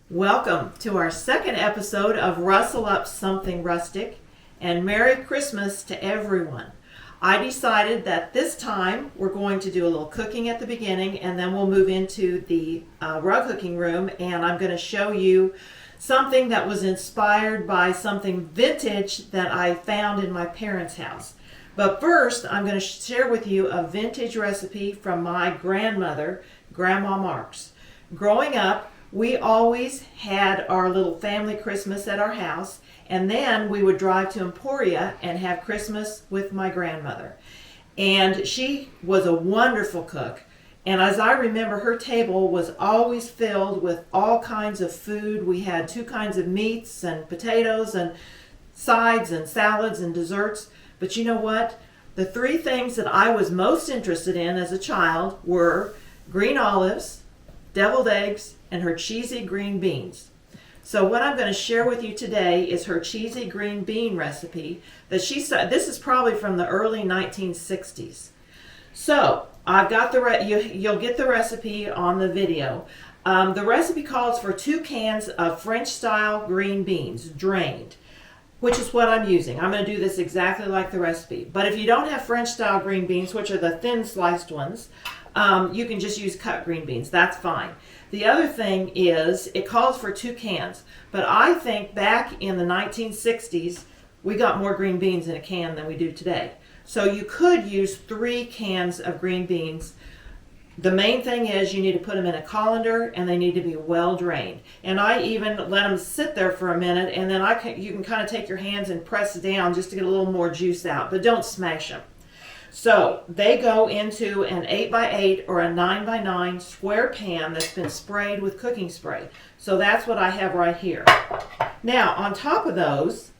Welcome to our second episode of Rustle Up Something Rustic, and Merry Christmas to everyone. I decided that this time we're going to do a little cooking at the beginning, and then we'll move into the rug hooking room, and I'm going to show you something that was inspired by something vintage that I found in my parents' house. But first, I'm going to share with you a vintage recipe from my grandmother, Grandma Marks. Growing up, we always had our little family Christmas at our house, and then we would drive to Emporia and have Christmas with my grandmother. And she was a wonderful cook, and as I remember, her table was always filled with all kinds of food. We had two kinds of meats and potatoes and sides and salads and desserts. But you know what? The three things that I was most interested in as a child were green olives, deviled eggs, and her cheesy green beans. So what I'm going to share with you today is her cheesy green bean recipe that she said. This is probably from the early 1960s. So I've got you'll get the recipe on the video. The recipe calls for 2 cans of French style green beans, drained, which is what I'm using. I'm going to do this exactly like the recipe. But if you don't have French style green beans, which are the thin sliced ones, you can just use cut green beans. That's fine. The other thing is it calls for 2 cans, but I think back in the 1960s, we got more green beans in a can than we do today. So you could use 3 cans of green beans. The main thing is you need to put them in a colander, and they need to be well drained. And I even let them sit there for a minute, and then you can kind of take your hands and press down just to get a little more juice out, but don't smash them. So they go into an 8x8 or a 9x9 square pan that's been sprayed with cooking spray. So that's what I have right here. Now on top of those,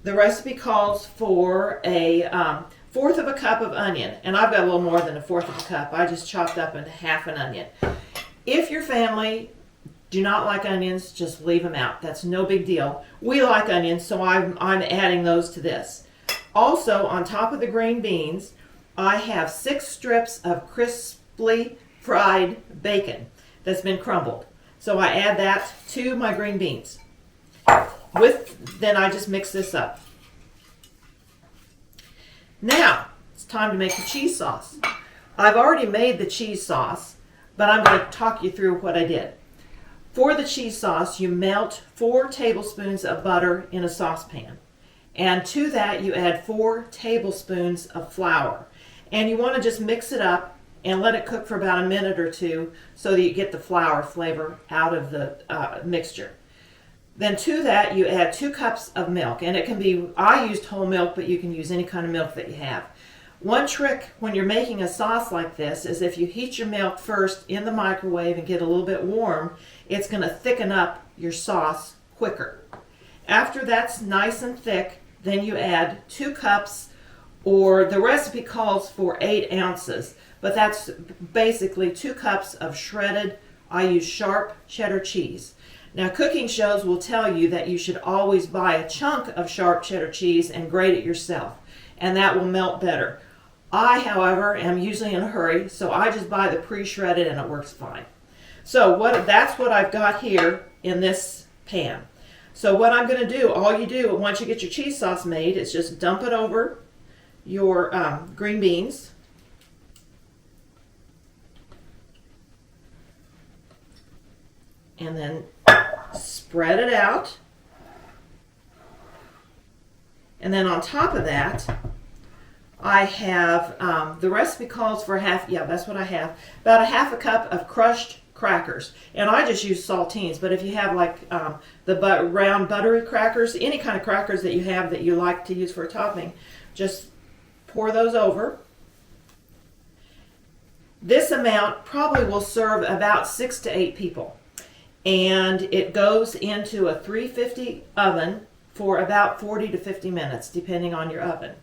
the recipe calls for a 1/4 of a cup of onion. And I've got a little more than a 1/4 of a cup. I just chopped up into half an onion. If your family do not like onions, just leave them out. That's no big deal. We like onions, so I'm adding those to this. Also, on top of the green beans, I have 6 strips of crisply fried bacon that's been crumbled. So I add that to my green beans. Then I just mix this up. Now, it's time to make the cheese sauce. I've already made the cheese sauce, but I'm going to talk you through what I did. For the cheese sauce, you melt 4 tablespoons of butter in a saucepan. And to that, you add 4 tablespoons of flour. And you want to just mix it up and let it cook for about a minute or 2 so that you get the flour flavor out of the mixture. Then to that, you add 2 cups of milk. And it can be, I used whole milk, but you can use any kind of milk that you have. One trick when you're making a sauce like this is if you heat your milk first in the microwave and get a little bit warm, it's going to thicken up your sauce quicker. After that's nice and thick, then you add 2 cups, or the recipe calls for 8 ounces, but that's basically 2 cups of shredded, I use sharp cheddar cheese. Now cooking shows will tell you that you should always buy a chunk of sharp cheddar cheese and grate it yourself, and that will melt better. I, however, am usually in a hurry, so I just buy the pre-shredded and it works fine. So that's what I've got here in this pan. So what I'm going to do, all you do once you get your cheese sauce made is just dump it over your green beans. And then spread it out. And then on top of that, I have, the recipe calls for that's what I have, about a 1/2 cup of crushed crackers. And I just use saltines, but if you have like the round buttery crackers, any kind of crackers that you have that you like to use for a topping, just pour those over. This amount probably will serve about 6 to 8 people. And it goes into a 350 oven for about 40 to 50 minutes, depending on your oven.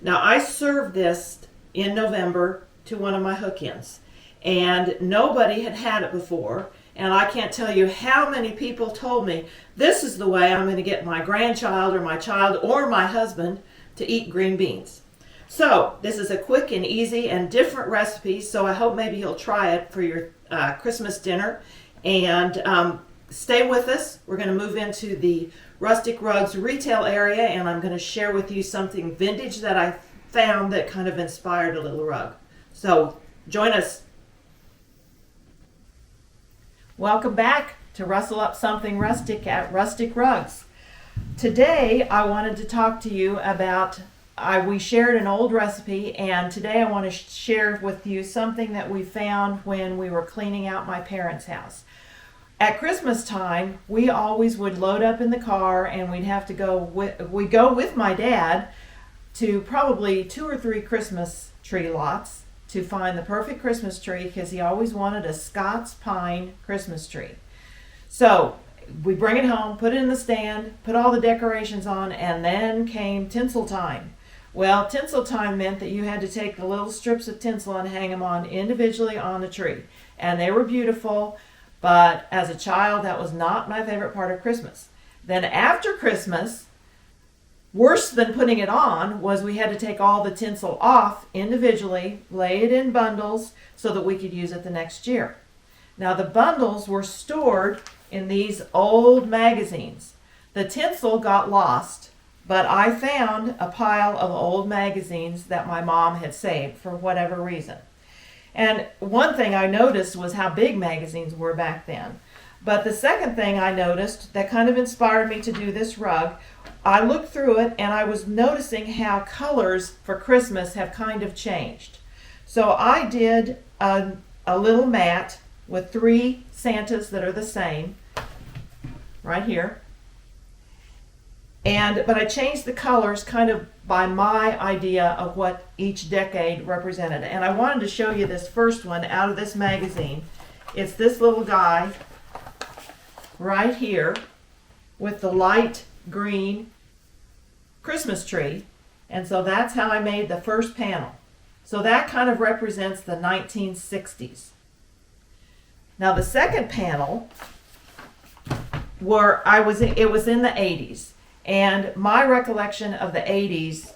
Now, I served this in November to one of my hook-ins, and nobody had had it before. And I can't tell you how many people told me, this is the way I'm going to get my grandchild or my child or my husband to eat green beans. So this is a quick and easy and different recipe, so I hope maybe you'll try it for your Christmas dinner. And stay with us. We're going to move into the Rustic Rugs retail area, and I'm going to share with you something vintage that I found that kind of inspired a little rug. So join us. Welcome back to Rustle Up Something Rustic at Rustic Rugs. Today I wanted to talk to you about, we shared an old recipe, and today I want to share with you something that we found when we were cleaning out my parents' house. At Christmas time, we always would load up in the car, and we'd have to go with my dad to probably 2 or 3 Christmas tree lots to find the perfect Christmas tree, because he always wanted a Scots pine Christmas tree. So we bring it home, put it in the stand, put all the decorations on, and then came tinsel time. Well, tinsel time meant that you had to take the little strips of tinsel and hang them on individually on the tree. And they were beautiful, but as a child, that was not my favorite part of Christmas. Then after Christmas, worse than putting it on was we had to take all the tinsel off individually, lay it in bundles so that we could use it the next year. Now the bundles were stored in these old magazines. The tinsel got lost, but I found a pile of old magazines that my mom had saved for whatever reason. And one thing I noticed was how big magazines were back then. But the second thing I noticed that kind of inspired me to do this rug, I looked through it and I was noticing how colors for Christmas have kind of changed. So I did a little mat with 3 Santas that are the same, right here. But I changed the colors kind of by my idea of what each decade represented. And I wanted to show you this first one out of this magazine. It's this little guy right here with the light green Christmas tree. And so that's how I made the first panel. So that kind of represents the 1960s. Now the second panel, it was in the 80s. And my recollection of the 80s,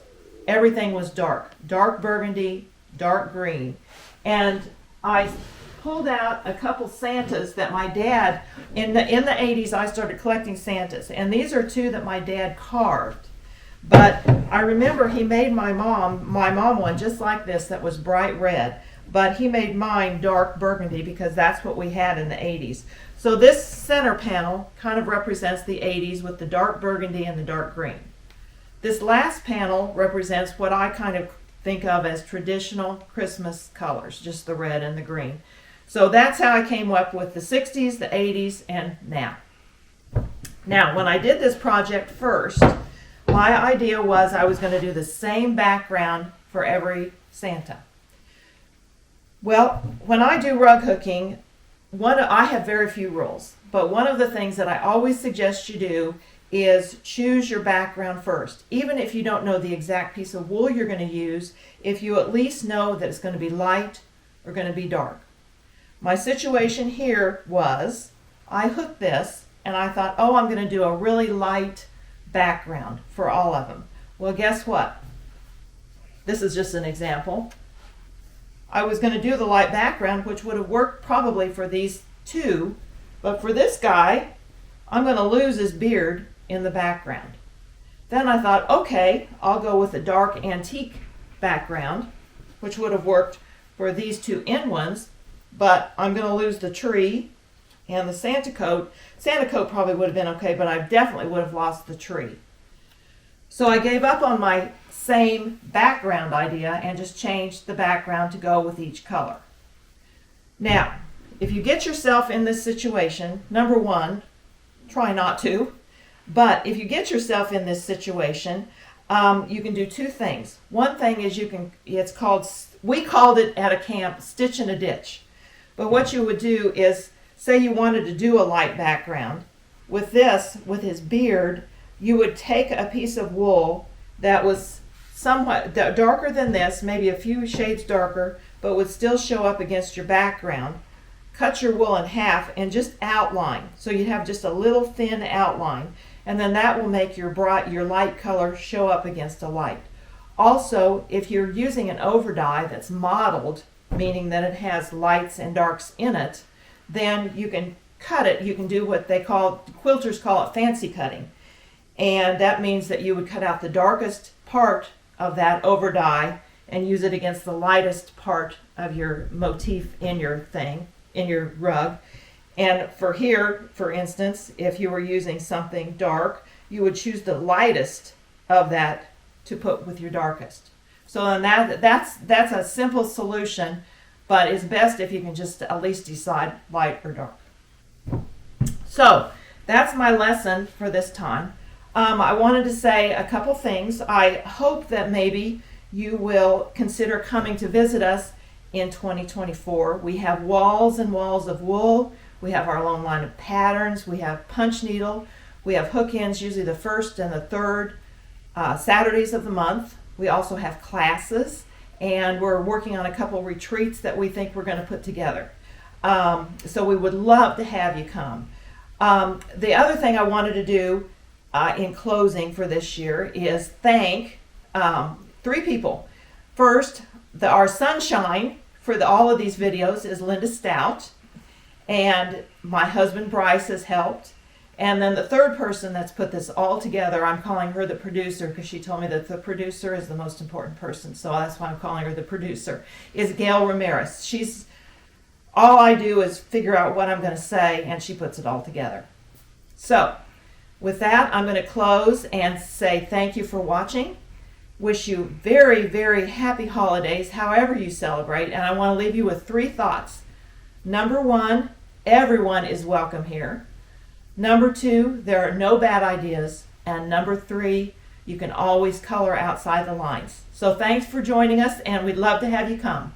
everything was dark burgundy, dark green. And I pulled out a couple Santas that my dad, in the 80s, I started collecting Santas. And these are 2 that my dad carved. But I remember he made my mom one just like this that was bright red. But he made mine dark burgundy because that's what we had in the 80s. So this center panel kind of represents the 80s with the dark burgundy and the dark green. This last panel represents what I kind of think of as traditional Christmas colors, just the red and the green. So that's how I came up with the 60s, the 80s, and now. Now, when I did this project first, my idea was I was going to do the same background for every Santa. Well, when I do rug hooking, I have very few rules, but one of the things that I always suggest you do is choose your background first. Even if you don't know the exact piece of wool you're going to use, if you at least know that it's going to be light or going to be dark. My situation here was I hooked this and I thought, oh, I'm going to do a really light background for all of them. Well, guess what? This is just an example. I was going to do the light background, which would have worked probably for these 2, but for this guy, I'm going to lose his beard in the background. Then I thought, okay, I'll go with a dark antique background, which would have worked for these 2 end ones, but I'm going to lose the tree and the Santa coat. Santa coat probably would have been okay, but I definitely would have lost the tree. So I gave up on my same background idea and just changed the background to go with each color. Now, if you get yourself in this situation, number 1, try not to, but if you get yourself in this situation, you can do 2 things. One thing is we called it at a camp, stitch in a ditch. But what you would do is, say you wanted to do a light background. With this, with his beard, you would take a piece of wool that was somewhat darker than this, maybe a few shades darker, but would still show up against your background. Cut your wool in half and just outline. So you'd have just a little thin outline. And then that will make your light color show up against a light. Also, if you're using an overdye that's mottled, meaning that it has lights and darks in it, then you can cut it, you can do what quilters call it fancy cutting. And that means that you would cut out the darkest part of that over die and use it against the lightest part of your motif in your rug. And for here, for instance, if you were using something dark, you would choose the lightest of that to put with your darkest. So then that's a simple solution, but it's best if you can just at least decide light or dark. So that's my lesson for this time. I wanted to say a couple things. I hope that maybe you will consider coming to visit us in 2024. We have walls and walls of wool. We have our own line of patterns. We have punch needle. We have hook ends, usually the first and the third Saturdays of the month. We also have classes, and we're working on a couple retreats that we think we're going to put together. So we would love to have you come. The other thing I wanted to do in closing for this year is thank 3 people. First, our sunshine for all of these videos is Linda Stout, and my husband Bryce has helped. And then the third person that's put this all together, I'm calling her the producer because she told me that the producer is the most important person, so that's why I'm calling her the producer, is Gail Ramirez. All I do is figure out what I'm going to say, and she puts it all together. So, with that, I'm going to close and say thank you for watching. Wish you very, very happy holidays, however you celebrate, and I want to leave you with 3 thoughts. Number 1, everyone is welcome here. Number 2, there are no bad ideas. And number 3, you can always color outside the lines. So thanks for joining us, and we'd love to have you come.